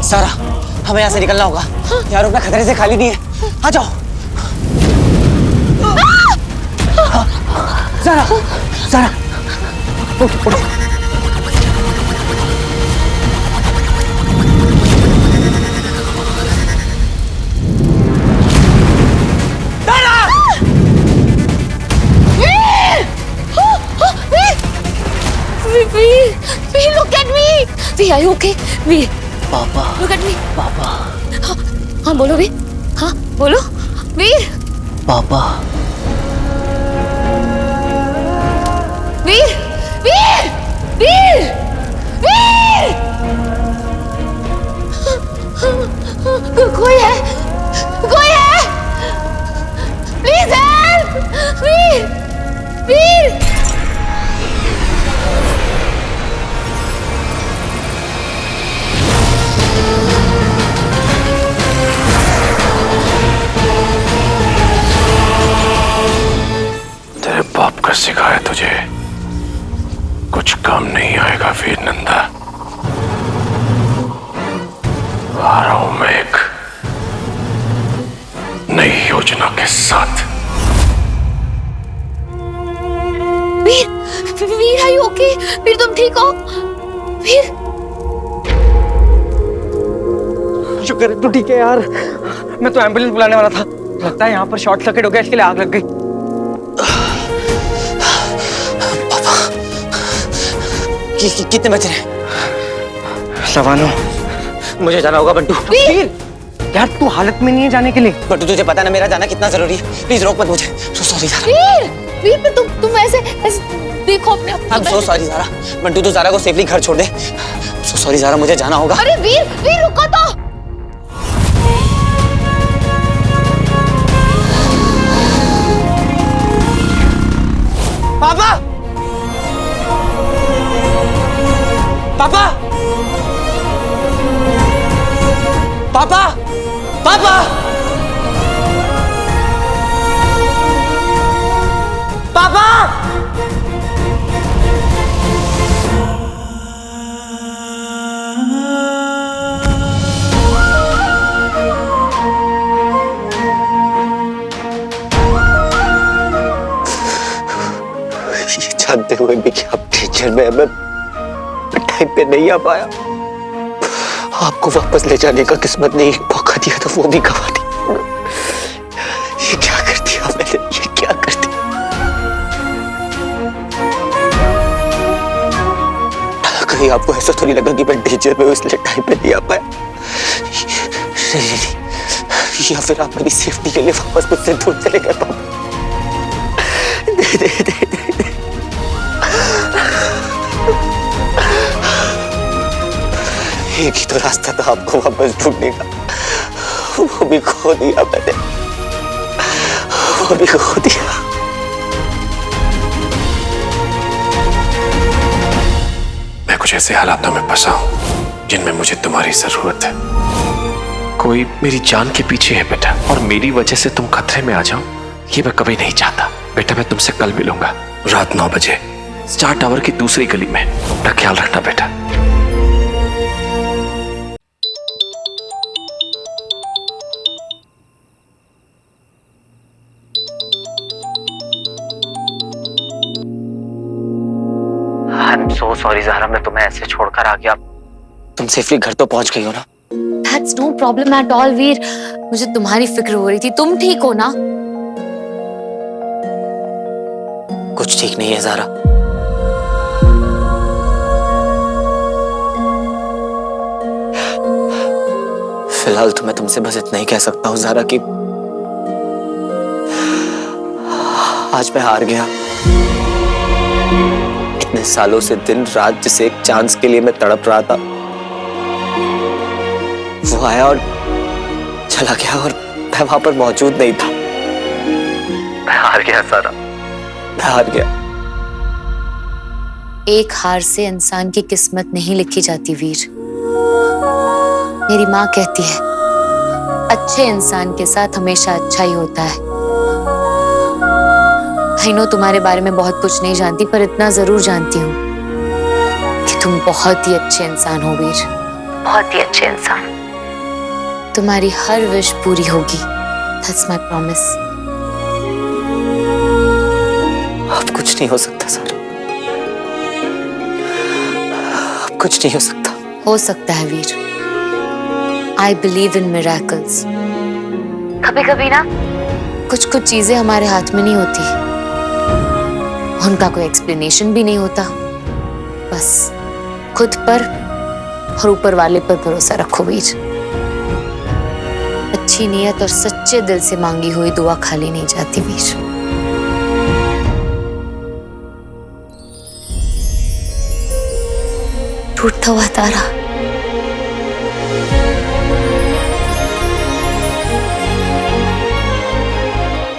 सारा, हमें यहाँ से निकलना होगा। हाँ? यार रुकना खतरे से खाली नहीं है। आ जाओ। सारा, सारा, उठ, उठ। Veer, look at me. Veer, are you okay? Veer. पापा। Look at me. पापा। हाँ, हाँ बोलो Veer. हाँ बोलो. Veer. पापा। Veer, Veer, Veer, Veer. कोई है? कोई है? Please help. Veer, Veer. बाप का सिखाया तुझे कुछ काम नहीं आएगा वीर नंदा। आ रहा हूं मैं एक नई योजना के साथ। वीर, वीर are you okay? वीर तुम ठीक हो? वीर शुक्र है तू ठीक है यार। मैं तो एम्बुलेंस बुलाने वाला था। लगता है यहाँ पर शॉर्ट सर्किट हो गया, इसके लिए आग लग गई। कितने बचे हैं? 9:15। मुझे जाना होगा बंटू। वीर! यार तू हालत में नहीं है जाने के लिए। बंटू तुझे पता है ना मेरा जाना कितना जरूरी है। प्लीज रोक मत मुझे। So sorry Zaara. वीर, वीर पे तुम ऐसे देखो अपने आप को। I'm so sorry Zaara. Bantu तू ज़ारा को सेफली घर छोड़ दे। सो सॉरी ज़ारा, मुझे जाना होगा। अरे वीर, वीर रुको तो। पापा! पापा! पापा! पापा! पापा! जानते हुए भी कि आप टीचर में मैं टाइम पे नहीं आ पाया। आपको वापस ले जाने का किस्मत ने एक मौका दिया तो वो भी गवा दी। ये क्या कर दिया मैंने, ये क्या कर दिया। कहीं आपको ऐसा तो नहीं लगा कि मैं टीचर में इसलिए टाइम पे नहीं आ पाया? या फिर आप मेरी सेफ्टी के लिए वापस मुझसे दूर चले गए पापा? दे दे दे दे एक ही तो रास्ता था आपको वापस ढूंढने का, वो भी खो दिया मैंने, वो भी खो दिया। मैं कुछ ऐसे हालातों में फंसा हूं जिनमें मुझे तुम्हारी जरूरत है। कोई मेरी जान के पीछे है बेटा, और मेरी वजह से तुम खतरे में आ जाओ ये मैं कभी नहीं चाहता। बेटा मैं तुमसे कल मिलूंगा रात 9 बजे स्टार टावर की दूसरी गली में। अपना ख्याल रखना बेटा। I'm so sorry ज़ारा, मैं तुम्हें ऐसे छोड़कर आ गया। तुम सेफली घर तो पहुंच गई हो ना? That's no problem at all, वीर। मुझे तुम्हारी फिक्र हो रही थी। तुम ठीक हो ना? कुछ ठीक नहीं है ज़ारा। फिलहाल तो मैं तुमसे बस इतना ही कह सकता हूँ ज़ारा कि आज मैं हार गया। इतने सालों से दिन रात जिसे एक चांस के लिए मैं तड़प रहा था, वो आया और चला गया और मैं वहां पर मौजूद नहीं था। मैं हार गया ज़ारा, मैं हार गया। एक हार से इंसान की किस्मत नहीं लिखी जाती वीर। मेरी माँ कहती है अच्छे इंसान के साथ हमेशा अच्छा ही होता है। आई नो तुम्हारे बारे में बहुत कुछ नहीं जानती, पर इतना जरूर जानती हूँ कि तुम बहुत ही अच्छे इंसान हो वीर, बहुत ही अच्छे इंसान। तुम्हारी हर विश पूरी होगी, दैट्स माय प्रॉमिस। अब कुछ नहीं हो सकता सर, अब कुछ नहीं हो सकता। हो सकता है वीर, आई बिलीव इन मिरेकल्स। कभी कभी ना कुछ कुछ चीजें हमारे हाथ में नहीं होती, उनका कोई एक्सप्लेनेशन भी नहीं होता। बस खुद पर और ऊपर वाले पर भरोसा रखो वीर। अच्छी नीयत और सच्चे दिल से मांगी हुई दुआ खाली नहीं जाती वीर। टूटता हुआ तारा,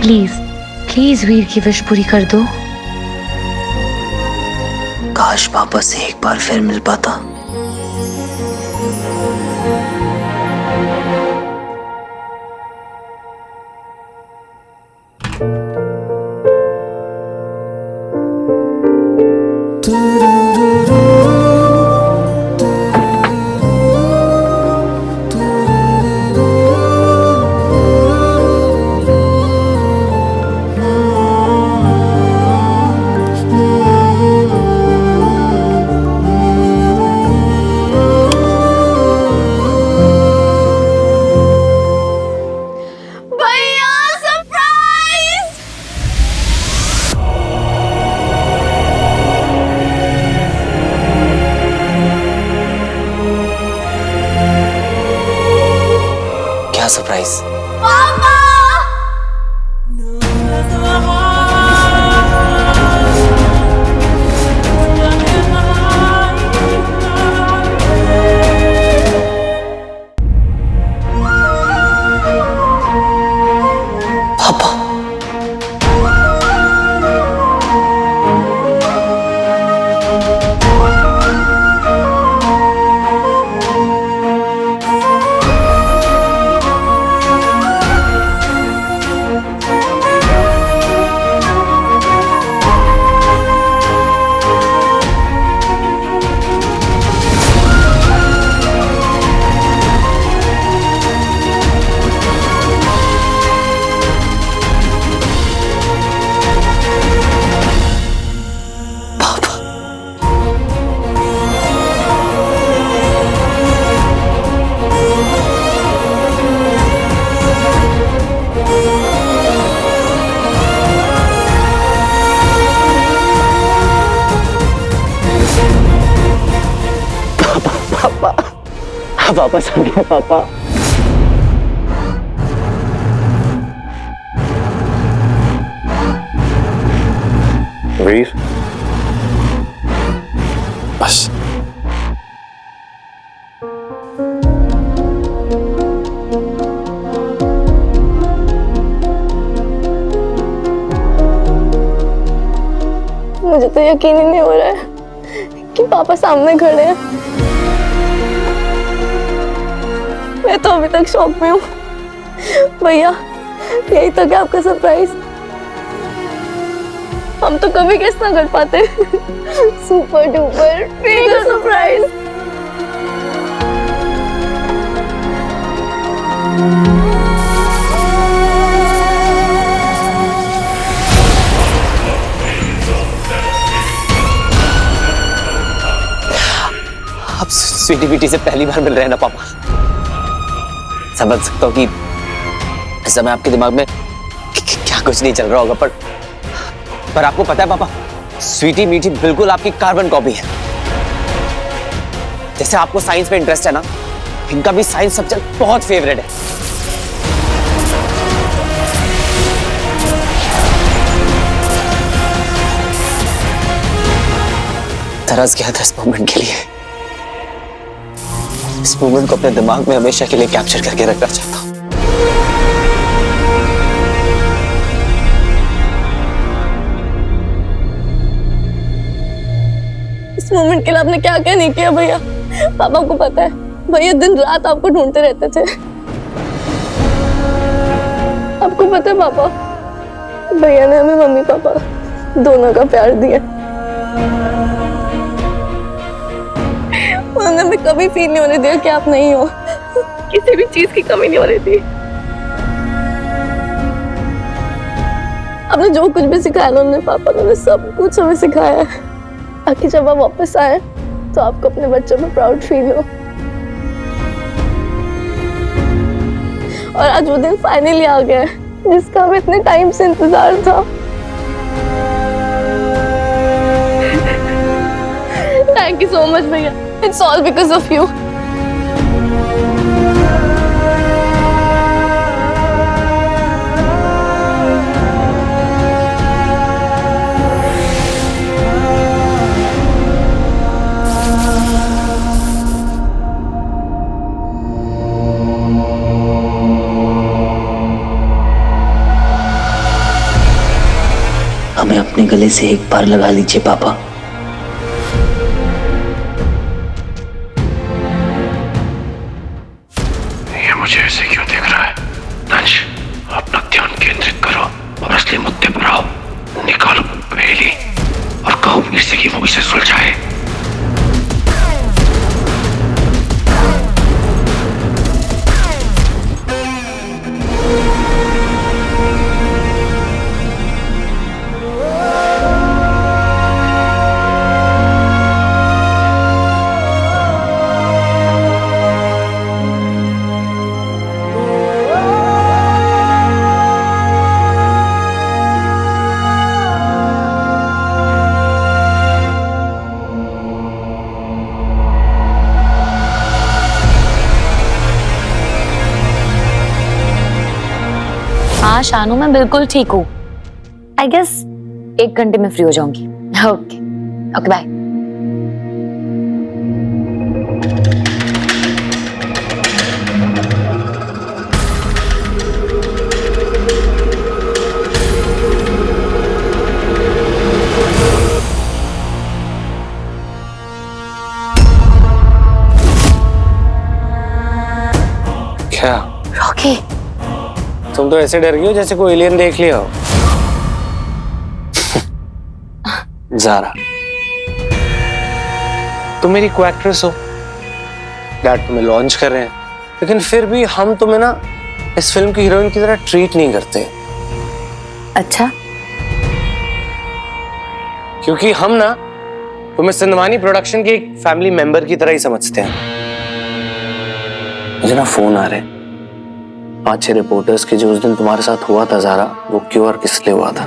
प्लीज प्लीज वीर की विश पूरी कर दो। काश पापा से एक बार फिर मिल पाता। क्या सरप्राइज? पापा, आप वापस आ गए पापा। वीर, बस मुझे तो यकीन ही नहीं हो रहा है कि पापा सामने खड़े हैं। मैं तो अभी तक शॉक में हूँ। भैया, यही तो क्या आपका सरप्राइज? हम तो कभी गेस ना कर पाते। Super duper mega surprise. आप स्वीटी बीटी से पहली बार मिल रहे हैं ना पापा? समझ सकता हूँ कि इस समय आपके दिमाग में क्या कुछ नहीं चल रहा होगा, पर आपको पता है पापा, स्वीटी मीठी बिल्कुल आपकी कार्बन कॉपी है। जैसे आपको साइंस में इंटरेस्ट है ना, इनका भी साइंस सब्जेक्ट बहुत फेवरेट है। तरस गया था इस मोमेंट के लिए। इस मोमेंट को अपने दिमाग में हमेशा के लिए कैप्चर करके रखना चाहता हूं। इस मोमेंट के लिए आपने क्या क्या नहीं किया भैया। पापा को पता है, भैया दिन रात आपको ढूंढते रहते थे। आपको पता है पापा, भैया ने हमें मम्मी पापा दोनों का प्यार दिया। उन्होंने हमें कभी फील नहीं होने दिया कि आप नहीं हो। किसी भी चीज की कमी नहीं होने दी। आपने जो कुछ भी सिखाया ना उन्होंने, पापा ने सब कुछ हमें सिखाया है, ताकि जब आप वापस आए तो आपको अपने बच्चों में प्राउड फील हो। और आज वो दिन फाइनली आ गया है जिसका हमें इतने टाइम से इंतजार था। थैंक यू सो मच भैया, it's all because of you. हमें अपने गले से एक बार लगा लीजिए पापा। ये मुझे ऐसे क्यों देख रहा है? अंश, अपना ध्यान केंद्रित करो और असली मुद्दे पर आओ। निकालो पहेली और कहो वीर से कि वो इसे सुलझाए। हाँ शानू, मैं बिल्कुल ठीक हूँ। आई गेस 1 घंटे में फ्री हो जाऊंगी। Okay okay bye. क्या रॉकी, तुम तो ऐसे डर गई हो जैसे कोई एलियन देख लिया हो। ज़ारा, तुम मेरी को एक्ट्रेस हो, डैड तुम्हें लॉन्च कर रहे हैं, लेकिन फिर भी हम तुम्हें ना इस फिल्म की हीरोइन की तरह ट्रीट नहीं करते। अच्छा, क्योंकि हम ना तुम्हें सिंधवानी प्रोडक्शन के एक फैमिली मेंबर की तरह ही समझते हैं। मुझे ना फोन आ रहे हैं 5-6 रिपोर्टर्स के, जो उस दिन तुम्हारे साथ हुआ था ज़ारा, वो क्यों और किस लिए हुआ था।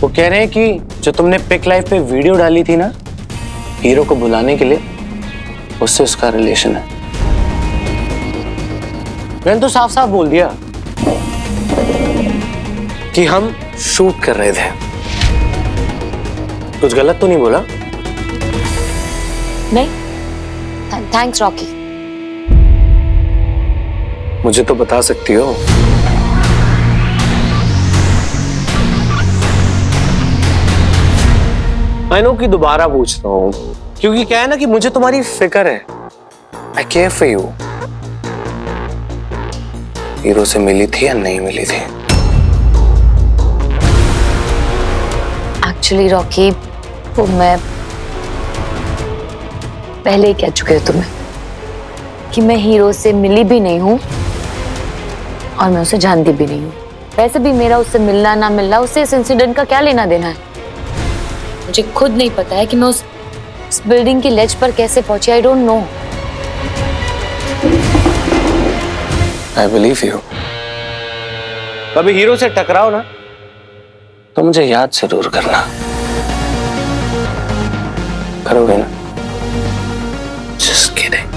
वो कह रहे हैं कि जो तुमने पिक लाइफ पे वीडियो डाली थी ना हीरो को बुलाने के लिए, उससे उसका रिलेशन है। मैंने तो साफ साफ बोल दिया कि हम शूट कर रहे थे। कुछ गलत तो नहीं बोला? नहीं, थैंक्स रॉकी। मुझे तो बता सकती हो। आई नो कि दोबारा पूछ रहा हूं, क्योंकि क्या है ना कि मुझे तुम्हारी फिक्र है। आई केयर फॉर यू। हीरो से मिली थी या नहीं मिली थी? एक्चुअली रॉकी, वो मैं पहले ही कह चुके हो तुम्हें कि मैं हीरो से मिली भी नहीं हूं और मैं उसे जानती भी नहीं हूं। वैसे भी मेरा उससे मिलना ना मिलना, उससे इस इंसिडेंट का क्या लेना देना है। मुझे खुद नहीं पता है कि मैं उस बिल्डिंग की लेज पर कैसे पहुंची। I don't know. I believe you. कभी हीरो से टकराओ ना तो मुझे याद जरूर करना। करोगे ना? Just kidding.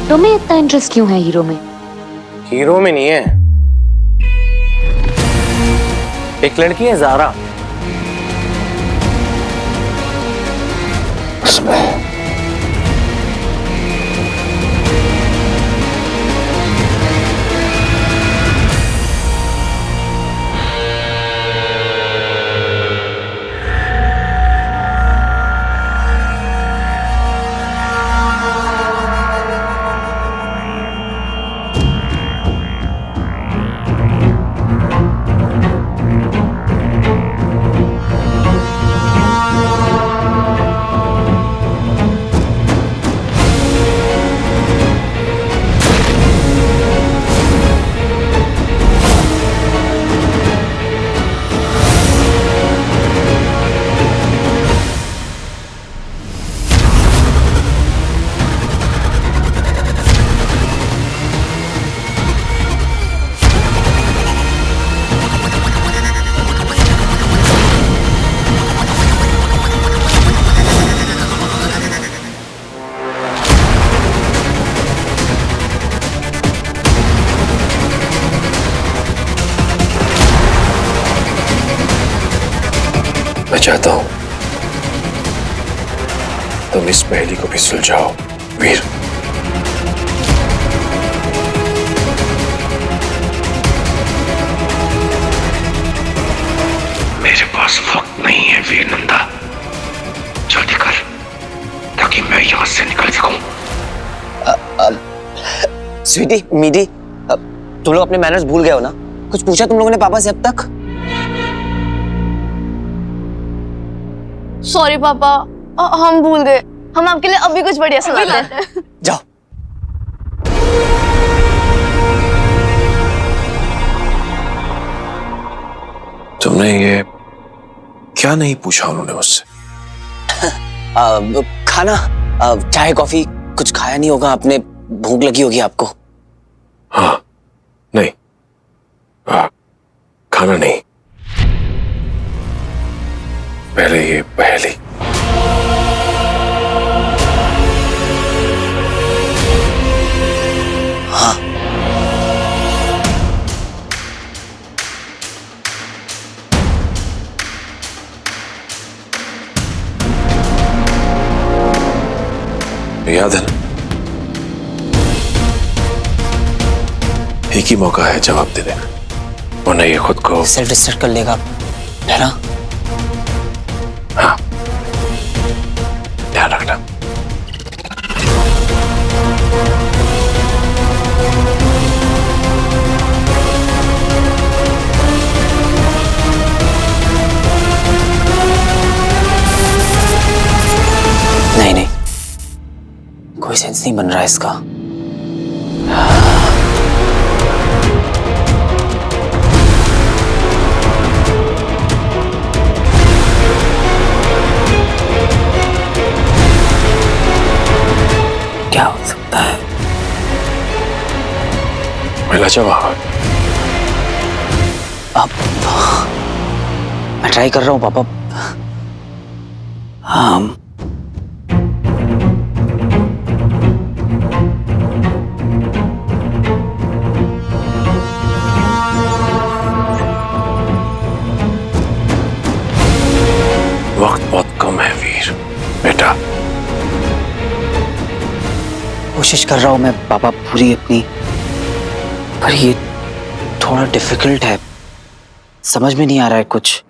तुम्हें इतना इंटरेस्ट क्यों है हीरो में? हीरो में नहीं है, एक लड़की है ज़ारा, उसमें। चाहता हूं तुम इस पहेली को भी सुलझाओ वीर। मेरे पास वक्त नहीं है वीर नंदा, जल्दी कर ताकि मैं यहां से निकल सकूं। स्वीटी, मीठी, तुम लोग अपने मैनर्स भूल गए हो ना? कुछ पूछा तुम लोगों ने पापा से अब तक? सॉरी पापा, हम भूल गए। हम आपके लिए अभी कुछ बढ़िया सुनाते हैं। जाओ। तुमने ये क्या नहीं पूछा उन्होंने मुझसे? खाना, चाय कॉफी कुछ खाया नहीं होगा आपने, भूख लगी होगी आपको। हाँ, नहीं, खाना नहीं, पहले ये पहेली। हाँ, याद है ना? एक ही मौका है जवाब देने का, वरना ये खुद को सेल्फ डिस्ट्रैक्ट कर लेगा, है ना? हाँ, ध्यान रखना। नहीं नहीं, कोई सेंस नहीं बन रहा है इसका। क्या हो सकता है? मिला जवाब। अब मैं ट्राई कर रहा हूँ पापा। हाँ, वक्त बहुत कम है वीर बेटा। कोशिश कर रहा हूं मैं पापा पूरी अपनी, पर ये थोड़ा डिफिकल्ट है, समझ में नहीं आ रहा है कुछ।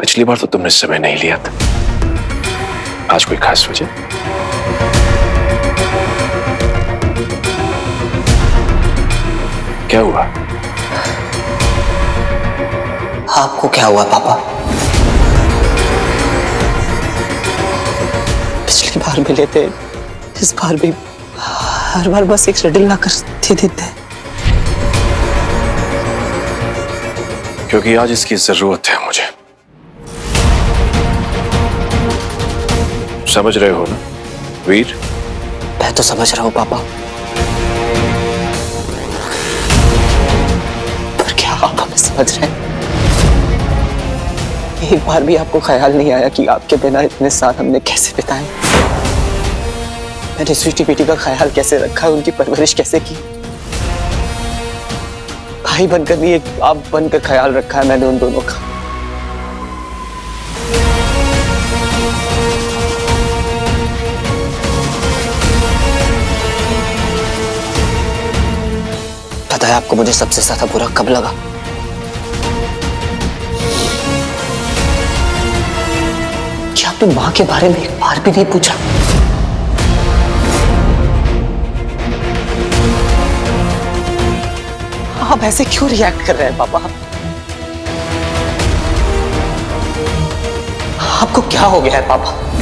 पिछली बार तो तुमने समय नहीं लिया था, आज कोई खास वजह? क्या हुआ? आपको क्या हुआ पापा? पिछली बार मिले थे, इस बार भी हर बार बस एक शेड्यूल ला कर दे देते। क्योंकि आज इसकी जरूरत है मुझे। समझ रहे हो ना वीर? मैं तो समझ रहा हूं पापा, पर क्या आप हमें समझ रहे हैं? एक बार भी आपको ख्याल नहीं आया कि आपके बिना इतने साल हमने कैसे बिताए? मैंने स्वीटी बेटी का ख्याल कैसे रखा, उनकी परवरिश कैसे की? भाई बनकर नहीं, एक आप बनकर ख्याल रखा है मैंने उन दोनों का। पता है आपको मुझे सबसे ज्यादा बुरा कब लगा? कि आपने मां के बारे में एक बार भी नहीं पूछा। आप ऐसे क्यों रिएक्ट कर रहे हैं पापा? आपको क्या हो गया है पापा?